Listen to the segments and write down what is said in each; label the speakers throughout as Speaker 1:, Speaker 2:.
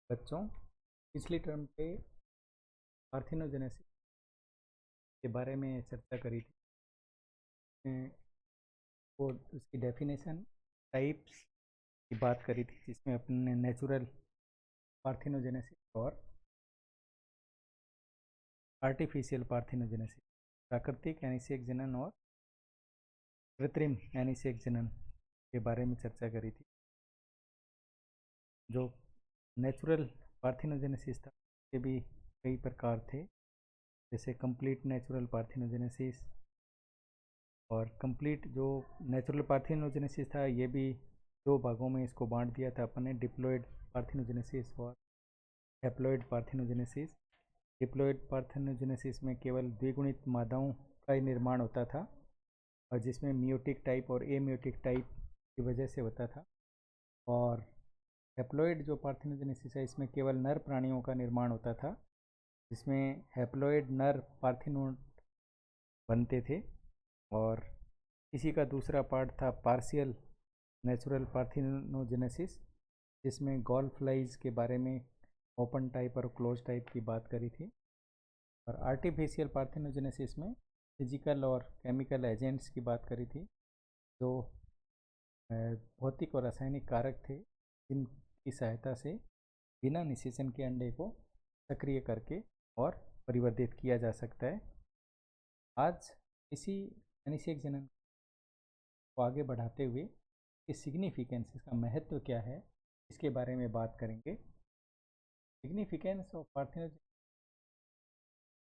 Speaker 1: बच्चों, पिछली टर्म पे पार्थिनोजेनेसिस के बारे में चर्चा करी थी। वो उसकी डेफिनेशन, टाइप्स की बात करी थी, जिसमें अपन ने नेचुरल पार्थिनोजेनेसिस और आर्टिफिशियल पार्थिनोजेनेसिस, प्राकृतिक यानी सेक जनन और कृत्रिम यानी सेक जनन के बारे में चर्चा करी थी। जो नेचुरल पार्थिनोजेनेसिस था उसके भी कई प्रकार थे, जैसे कंप्लीट नेचुरल पार्थिनोजेनेसिस। और कंप्लीट जो नेचुरल पार्थिनोजेनेसिस था, ये भी दो भागों में इसको बांट दिया था अपन ने, डिप्लॉयड पार्थिनोजेनेसिस और हैप्लॉयड पार्थिनोजेनेसिस। डिप्लॉयड पार्थिनोजेनेसिस में केवल द्विगुणित मादाओं का ही निर्माण होता था, और जिसमें मियोटिक टाइप और एमियोटिक टाइप की वजह से होता था। और हैप्लॉयड जो पार्थिनोजेनेसिस है, इसमें केवल नर प्राणियों का निर्माण होता था, जिसमें हैप्लॉयड नर पार्थिनोड बनते थे। और इसी का दूसरा पार्ट था पार्शियल नेचुरल पार्थिनोजेनेसिस, जिसमें गॉल फ्लाइज के बारे में ओपन टाइप और क्लोज टाइप की बात करी थी। और आर्टिफिशियल पार्थिनोजेनेसिस में फिजिकल और केमिकल एजेंट्स की बात करी थी, जो भौतिक और रासायनिक कारक थे, जिनकी सहायता से बिना निषेचन के अंडे को सक्रिय करके और परिवर्तित किया जा सकता है। आज इसी अनिषेक जनन को आगे बढ़ाते हुए इस सिग्निफिकेंस, इसका महत्व क्या है, इसके बारे में बात करेंगे। सिग्निफिकेंस ऑफ पार्थिनोजेनेसिस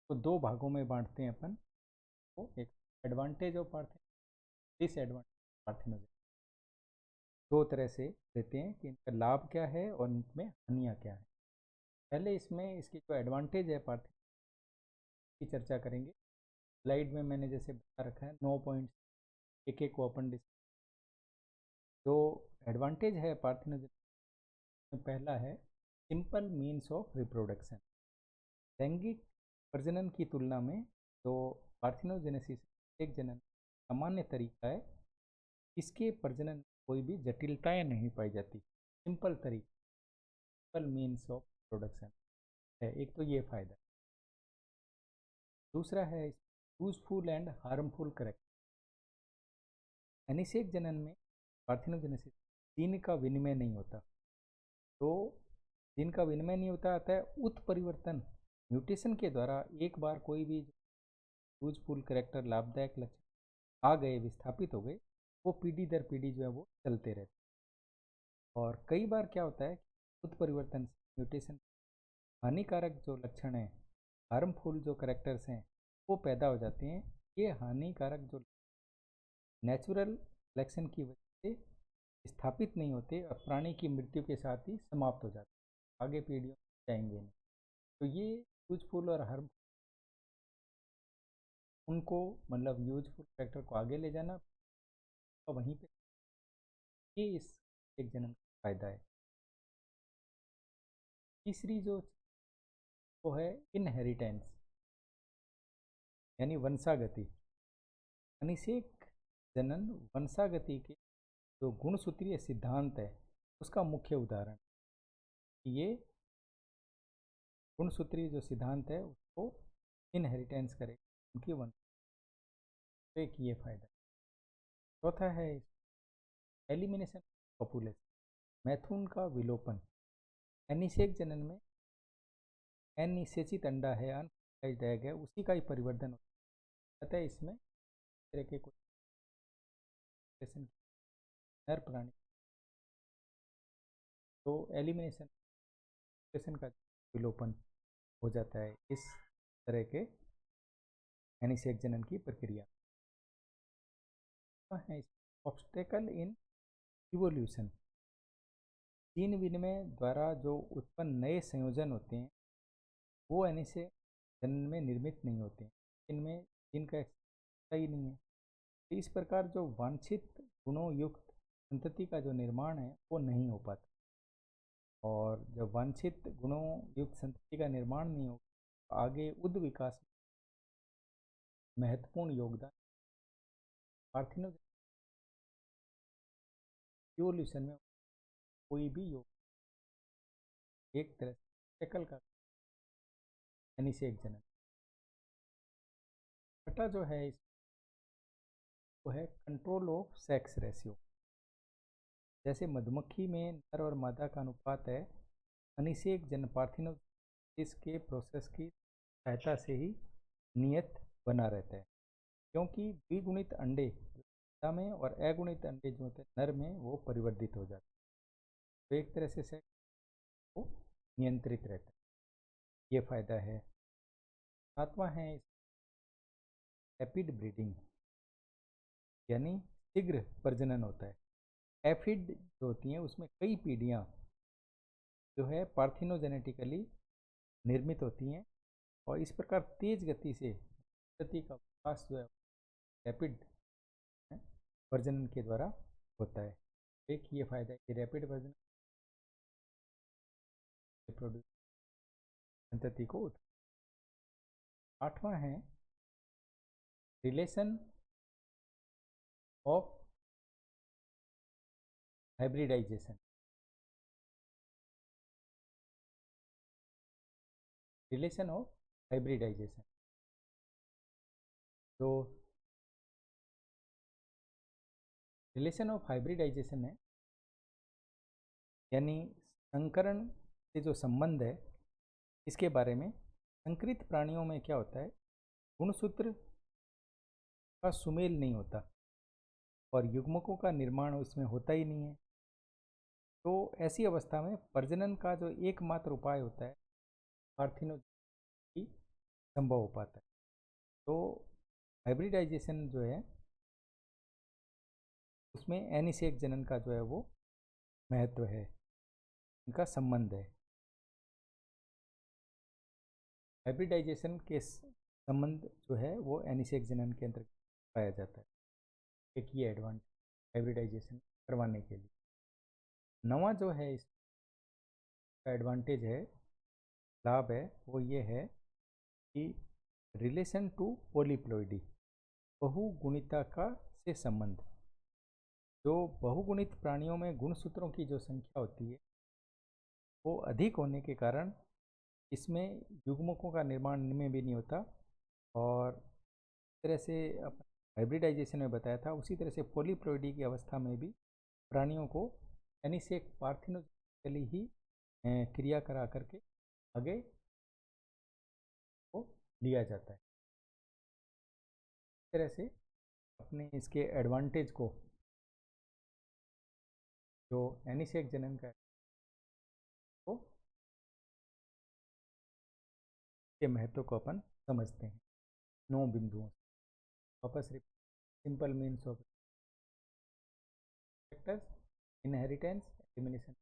Speaker 1: को दो भागों में बांटते हैं अपन। तो एक advantage of parthenogenesis, disadvantage parthenogenesis. दो तरह से देते हैं कि इनका लाभ क्या है और इनमें हानियाँ क्या है। पहले इसमें इसकी जो एडवांटेज है पार्थिनोजेनेसिस की चर्चा करेंगे। स्लाइड में मैंने जैसे बता रखा है 9 पॉइंट, एक एक को अपन डिस्कस। जो एडवांटेज है पार्थिनोजेनेसिस में, पहला है सिंपल मीन्स ऑफ रिप्रोडक्शन। लैंगिक प्रजनन की तुलना में जो पार्थिनोजेनेसिस एक जनन सामान्य तरीका है, इसके प्रजनन में कोई भी जटिलताएं नहीं पाई जाती। सिंपल तरीका, सिंपल मीन्स ऑफ प्रोडक्शन है, एक तो ये फायदा है। दूसरा है यूजफुल एंड हार्मफुल करेक्टर। अनिषेक जनन में पार्थिनोजेनेसिस जीन का विनिमय नहीं होता। तो जीन का विनिमय नहीं होता, अतः उत्परिवर्तन म्यूटेशन के द्वारा एक बार कोई भी यूजफुल करेक्टर, लाभदायक लक्षण आ गए, विस्थापित हो गए, वो पीढ़ी दर पीढ़ी जो है वो चलते रहते। और कई बार क्या होता है, उत्परिवर्तन म्यूटेशन हानिकारक जो लक्षण हैं, हार्मफुल जो करेक्टर्स हैं, वो पैदा हो जाते हैं। ये हानिकारक जो नेचुरल सिलेक्शन की वजह से स्थापित नहीं होते और प्राणी की मृत्यु के साथ ही समाप्त हो जाते, आगे पीढ़ियों में जाएंगे नहीं। तो ये यूजफुल और हार्मफुल, उनको मतलब यूजफुल फैक्टर को आगे ले जाना और वहीं पे, ये इस एक जनन का फायदा है। तीसरी जो वो है इनहेरिटेंस, यानी वंशागति। अनिषेक जनन वंशागति के जो गुणसूत्रीय सिद्धांत है, उसका मुख्य उदाहरण। ये गुणसूत्रीय जो सिद्धांत है उसको इनहेरिटेंस करे उनकी वंश, तो एक ये फायदा। चौथा है एलिमिनेशन पॉपुलेशन, मैथुन का विलोपन। अनिषेक जनन में अनिषेचित अंडा है, अनफर्टिलाइज्ड एग है, उसी का ही परिवर्धन होता है, अतः इसमें तरह के कोई नर प्राणी, तो एलिमिनेशन का विलोपन हो जाता है इस तरह के अनिषेक जनन की प्रक्रिया है। ऑब्स्टेकल इन इवोल्यूशन, जीन विनिमय द्वारा जो उत्पन्न नए संयोजन होते हैं, वो अनिषेक जनन में निर्मित नहीं होते, इनमें जिनका सही नहीं है। तो इस प्रकार जो वांछित गुणों युक्त संतति का जो निर्माण है वो नहीं हो पाता। और जब वांछित गुणों युक्त संतति का निर्माण नहीं हो, आगे उद विकास में महत्वपूर्ण योगदान पार्थिनोजेनेसिस इवोल्यूशन में कोई भी योग एक तरह से शकल का अनिषेक जनन। छठा जो है वो है कंट्रोल ऑफ सेक्स रेशियो। जैसे मधुमक्खी में नर और मादा का अनुपात है, अनिषेक जन पार्थिनोजेनेसिस के प्रोसेस की सहायता से ही नियत बना रहता है, क्योंकि द्विगुणित अंडे मादा में और अगुणित अंडे जो होते हैं नर में वो परिवर्तित हो जाते हैं। तो एक तरह से सेक्स वो नियंत्रित रहता है, ये फायदा है। सातवां है रैपिड ब्रीडिंग, यानी शीघ्र प्रजनन होता है। एफिड जो होती हैं उसमें कई पीढ़ियाँ जो है पार्थिनोजेनेटिकली निर्मित होती हैं और इस प्रकार तेज गति से संतति का विकास जो है रैपिड प्रजनन के द्वारा होता है। एक ये फायदा है कि रैपिड प्रजनन प्रोड्यूस संतति को। आठवां है relation of hybridisation. Relation of hybridisation जो रिलेशन ऑफ हाइब्रिडाइजेशन है, यानी संकरण से जो संबंध है, इसके बारे में संकरित प्राणियों में क्या होता है, गुणसूत्र का सुमेल नहीं होता और युग्मकों का निर्माण उसमें होता ही नहीं है। तो ऐसी अवस्था में प्रजनन का जो एकमात्र उपाय होता है पार्थिनोजेनेसिस ही संभव हो पाता है। तो हाइब्रिडाइजेशन जो है उसमें एनिषेक जनन का जो है वो महत्व है, इनका संबंध है। हाइब्रिडाइजेशन के संबंध जो है वो एनिषेक जनन के अंतर्गत पाया जाता है। एक ये एडवांटेज हाइब्रिडाइजेशन करवाने के लिए। नवा जो है इसका एडवांटेज है, लाभ है, वो ये है कि रिलेशन टू पॉलीप्लॉइडी, बहुगुणिता का से संबंध। जो बहुगुणित प्राणियों में गुणसूत्रों की जो संख्या होती है वो अधिक होने के कारण इसमें युग्मकों का निर्माण इनमें भी नहीं होता और इस तरह से हाइब्रिडाइजेशन में बताया था उसी तरह से पॉलीप्लॉइडी की अवस्था में भी प्राणियों को एनिषेक पार्थिनोजेनेटिकली ही क्रिया करा करके आगे को लिया जाता है। इस तरह से अपने इसके एडवांटेज को, जो एनिषेक जनन का को के महत्व को अपन समझते हैं 9 बिंदुओं से। वापस simple means of factors, inheritance, elimination,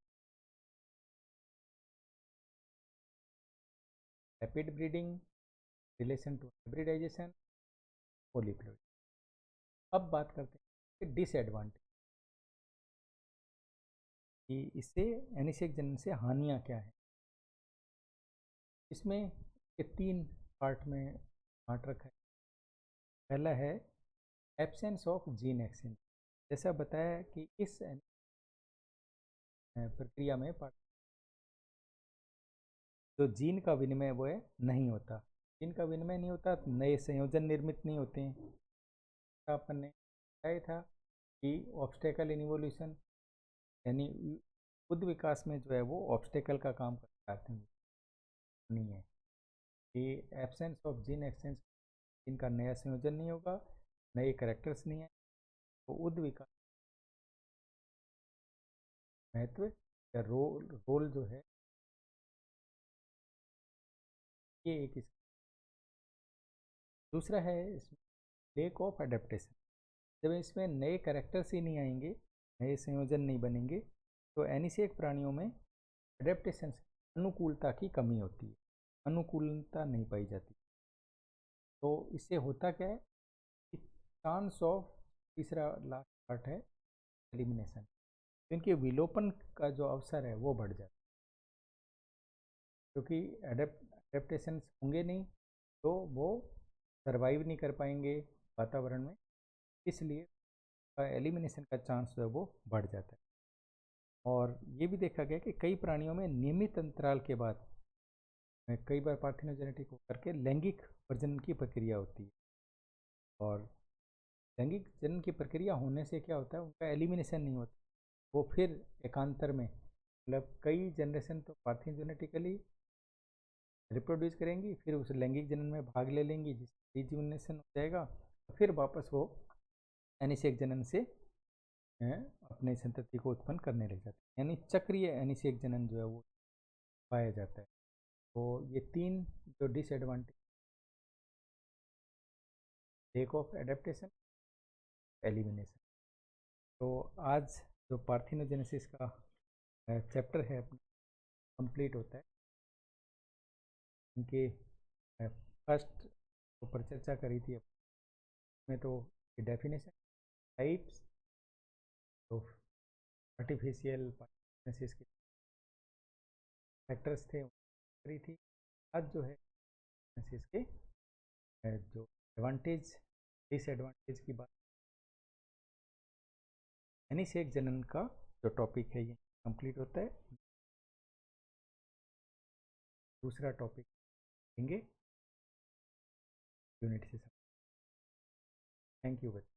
Speaker 1: rapid breeding, relation to hybridisation, polyploidy. अब बात करते हैं डिसएडवांटेज कि इससे एनिषेक जनन से हानियाँ क्या है। इसमें ये 3 पार्ट में बांट रखा है। पहला है एब्सेंस ऑफ जीन एक्सचेंज। जैसा बताया कि इस प्रक्रिया में जो जीन का विनिमय वो है नहीं होता। जीन का विनिमय नहीं होता, नए संयोजन निर्मित नहीं होते हैं। अपन ने बताया था कि ऑब्स्टेकल इन इवोल्यूशन, यानी खुद विकास में जो है वो ऑब्स्टेकल का काम करते हैं, नहीं है। ये एब्सेंस ऑफ जीन एक्सचेंज, इनका नया संयोजन नहीं होगा, नए करेक्टर्स नहीं है, तो उद विकास महत्व या रोल जो है ये एक दूसरा है इसमें लेक ऑफ अडेप्टेशन। जब इसमें नए करेक्टर्स ही नहीं आएंगे, नए संयोजन नहीं बनेंगे, तो एनिषेक प्राणियों में अडेप्टेशन अनुकूलता की कमी होती है, अनुकूलता नहीं पाई जाती। तो इससे होता क्या है कि चांस ऑफ, तीसरा लास्ट पार्ट है एलिमिनेशन, इनके विलोपन का जो अवसर है वो बढ़ जाता है, क्योंकि एडेप्टेशन होंगे नहीं तो वो सर्वाइव नहीं कर पाएंगे वातावरण में, इसलिए एलिमिनेशन का चांस जो है वो बढ़ जाता है। और ये भी देखा गया कि कई प्राणियों में नियमित अंतराल के बाद कई बार पार्थिनोजेनेटिक होकर के लैंगिक प्रजनन की प्रक्रिया होती है। और लैंगिक जनन की प्रक्रिया होने से क्या होता है, उनका एलिमिनेशन नहीं होता, वो फिर एकांतर में मतलब कई जनरेशन तो पार्थिनोजेनेटिकली रिप्रोड्यूस करेंगी, फिर उस लैंगिक जनन में भाग ले लेंगी, जिससे रिजुविनेशन हो जाएगा, फिर वापस वो अनिषेक जनन से अपने संतति को उत्पन्न करने लग जाते हैं, यानी चक्रीय अनिषेक जनन जो है वो पाया जाता है। तो ये तीन जो disadvantage, lake of adaptation, elimination. तो आज जो पार्थिनोजेनेसिस का चैप्टर है कंप्लीट होता है। इनके फर्स्ट ऊपर चर्चा करी थी में, तो definition, types of artificial parthenogenesis के फैक्टर्स थे करी थी। आज जो है के जो एडवांटेज डिसएडवांटेज की बात, अनिषेक जनन का जो टॉपिक है ये कंप्लीट होता है। दूसरा टॉपिक लेंगे यूनिट से। थैंक यू बच्चों।